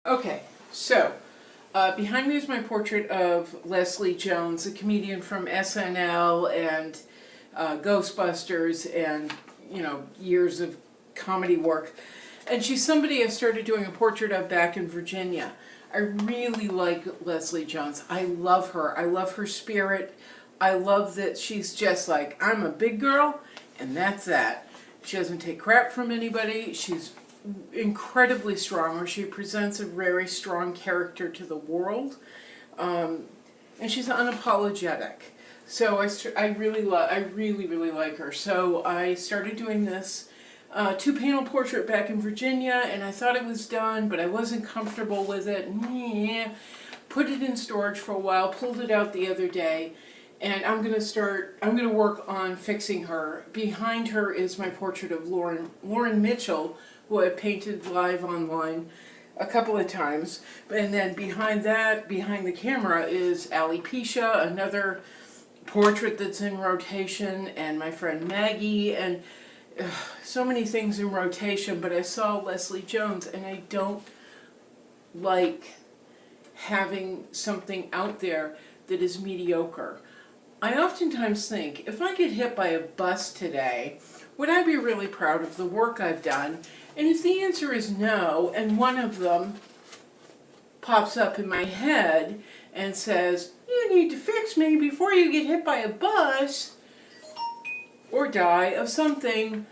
Okay, so behind me is my portrait of Leslie Jones, a comedian from SNL and Ghostbusters and, years of comedy work. And she's somebody I started doing a portrait of back in Virginia. I really like Leslie Jones. I love her. I love her spirit. I love that she's just like, I'm a big girl, and that's that. She doesn't take crap from anybody. She's incredibly strong, or she presents a very strong character to the world, and she's unapologetic. So I really like her. So I started doing this two-panel portrait back in Virginia, and I thought it was done, but I wasn't comfortable with it. Put it in storage for a while, pulled it out the other day, and I'm gonna work on fixing her. Behind her is my portrait of Lauren Mitchell, who I painted live online a couple of times. And then behind the camera, is Alopecia, another portrait that's in rotation, and my friend Maggie, and so many things in rotation. But I saw Leslie Jones, and I don't like having something out there that is mediocre. I oftentimes think, if I get hit by a bus today, would I be really proud of the work I've done? And if the answer is no, and one of them pops up in my head and says, you need to fix me before you get hit by a bus or die of something,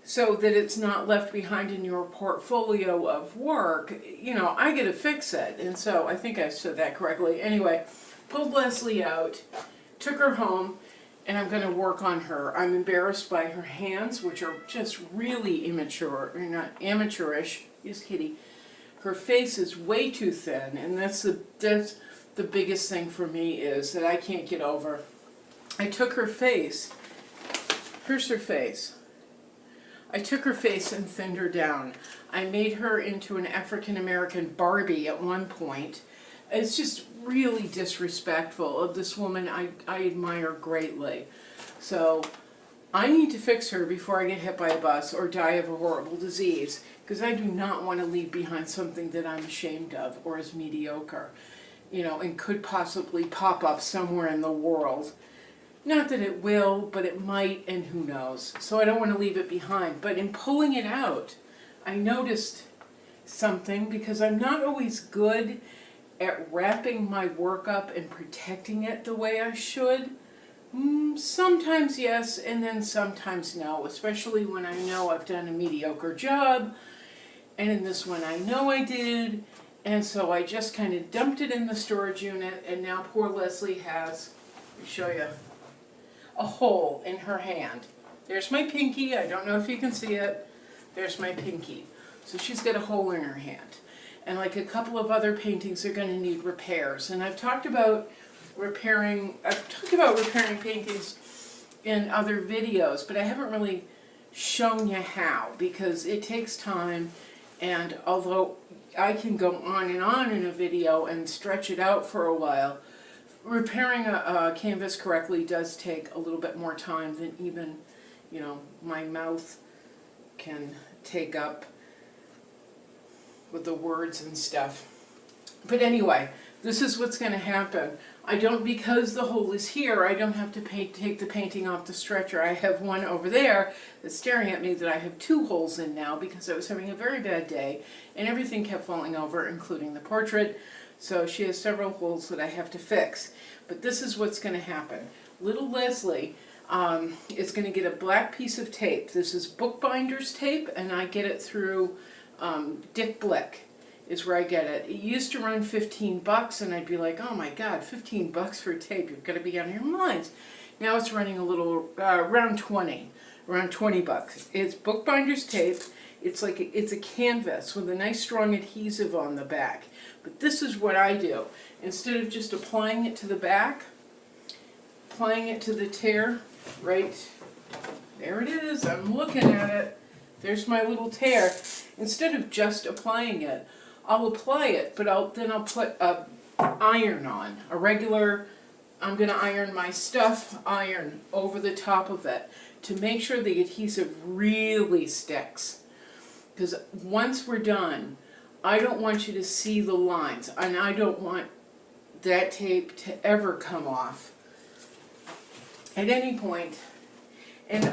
so that it's not left behind in your portfolio of work, I get to fix it. And so I think I said that correctly. Anyway, pulled Leslie out, took her home, and I'm going to work on her. I'm embarrassed by her hands, which are just really immature, or not amateurish. Yes, kitty. Her face is way too thin, and that's the biggest thing for me, is that I can't get over. I took her face. Here's her face. I took her face and thinned her down. I made her into an African-American Barbie at one point. It's just really disrespectful of this woman I admire greatly. So I need to fix her before I get hit by a bus or die of a horrible disease, because I do not want to leave behind something that I'm ashamed of or is mediocre, and could possibly pop up somewhere in the world. Not that it will, but it might, and who knows. So I don't want to leave it behind. But in pulling it out, I noticed something, because I'm not always good at wrapping my work up and protecting it the way I should. Sometimes yes, and then sometimes no, especially when I know I've done a mediocre job, and in this one I know I did, and so I just kind of dumped it in the storage unit, and now poor Leslie has, let me show you, a hole in her hand. There's my pinky. I don't know if you can see it. There's my pinky. So she's got a hole in her hand. And like a couple of other paintings, are going to need repairs. And I've talked about repairing paintings in other videos, but I haven't really shown you how, because it takes time. And although I can go on and on in a video and stretch it out for a while, repairing a canvas correctly does take a little bit more time than even, my mouth can take up with the words and stuff. But anyway, this is what's going to happen. Because the hole is here, I don't have to take the painting off the stretcher. I have one over there that's staring at me that I have two holes in now, because I was having a very bad day and everything kept falling over, including the portrait. So she has several holes that I have to fix. But this is what's going to happen. Little Leslie is going to get a black piece of tape. This is bookbinder's tape, and I get it through Dick Blick is where I get it. It used to run $15, and I'd be like, oh my God, $15 for tape. You've got to be out of your minds. Now it's running a little, around 20 bucks. It's bookbinder's tape. It's a canvas with a nice strong adhesive on the back. But this is what I do. Instead of just applying it to the back, applying it to the tear, right there it is, I'm looking at it. There's my little tear. Instead of just applying it, I'll apply it, but then I'll put a iron on, a regular, I'm going to iron my stuff iron over the top of it to make sure the adhesive really sticks. Because once we're done, I don't want you to see the lines, and I don't want that tape to ever come off at any point. And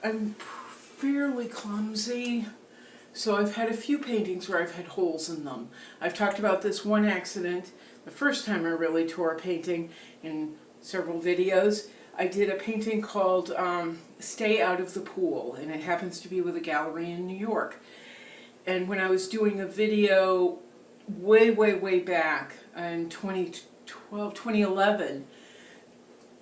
I'm fairly clumsy, so I've had a few paintings where I've had holes in them. I've talked about this one accident, the first time I really tore a painting, in several videos. I did a painting called Stay Out of the Pool, and it happens to be with a gallery in New York. And when I was doing a video way back in 2012, 2011,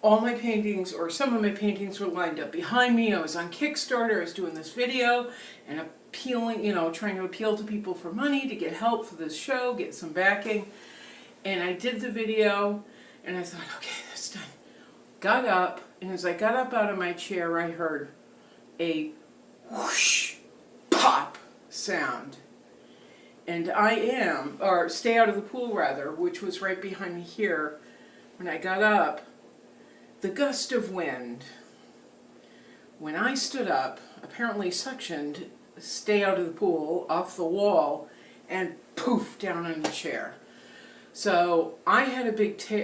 all my paintings, or some of my paintings, were lined up behind me. I was on Kickstarter, I was doing this video, and appealing, trying to appeal to people for money, to get help for this show, get some backing. And I did the video, and I thought, okay, that's done. Got up, and as I got up out of my chair, I heard a whoosh, pop sound. And Stay Out of the Pool rather, which was right behind me here, when I got up, the gust of wind, when I stood up, apparently suctioned Stay Out of the Pool off the wall and poof, down on the chair. So I had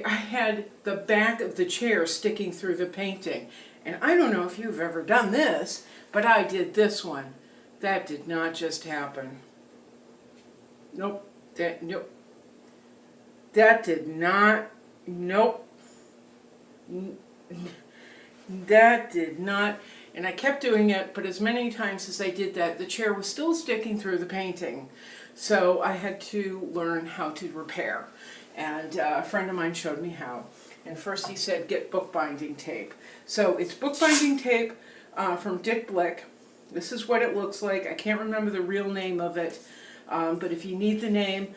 I had the back of the chair sticking through the painting. And I don't know if you've ever done this, but I did this one. That did not just happen. Nope. That did not. Nope. That did not. And I kept doing it, but as many times as I did that, the chair was still sticking through the painting. So I had to learn how to repair. And a friend of mine showed me how. And first he said, get bookbinding tape. So it's bookbinding tape from Dick Blick. This is what it looks like. I can't remember the real name of it. But if you need the name,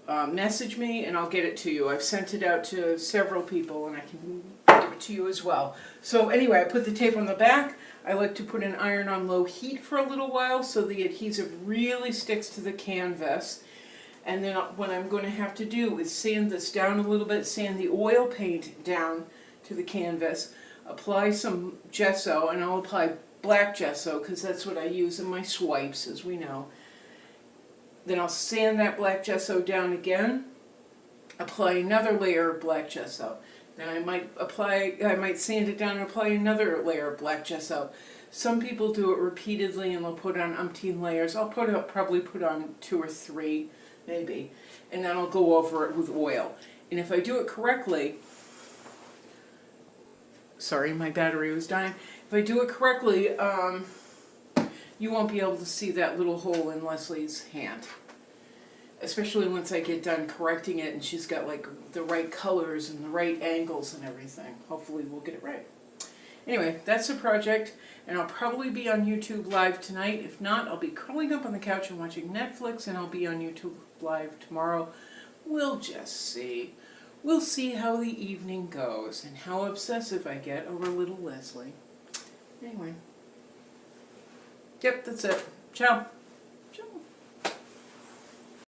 message me and I'll get it to you. I've sent it out to several people and I can give it to you as well. So anyway, I put the tape on the back. I like to put an iron on low heat for a little while so the adhesive really sticks to the canvas. And then what I'm going to have to do is sand this down a little bit, sand the oil paint down to the canvas, apply some gesso, and I'll apply black gesso because that's what I use in my swipes, as we know. Then I'll sand that black gesso down again, apply another layer of black gesso. Then I might sand it down and apply another layer of black gesso. Some people do it repeatedly and they'll put on umpteen layers. I'll probably put on 2 or 3, maybe, and then I'll go over it with oil. And if I do it correctly, sorry, my battery was dying. If I do it correctly, you won't be able to see that little hole in Leslie's hand. Especially once I get done correcting it and she's got like the right colors and the right angles and everything. Hopefully we'll get it right. Anyway, that's the project, and I'll probably be on YouTube Live tonight. If not, I'll be curling up on the couch and watching Netflix, and I'll be on YouTube Live tomorrow. We'll just see. We'll see how the evening goes and how obsessive I get over little Leslie. Anyway. Yep, that's it. Ciao. Ciao.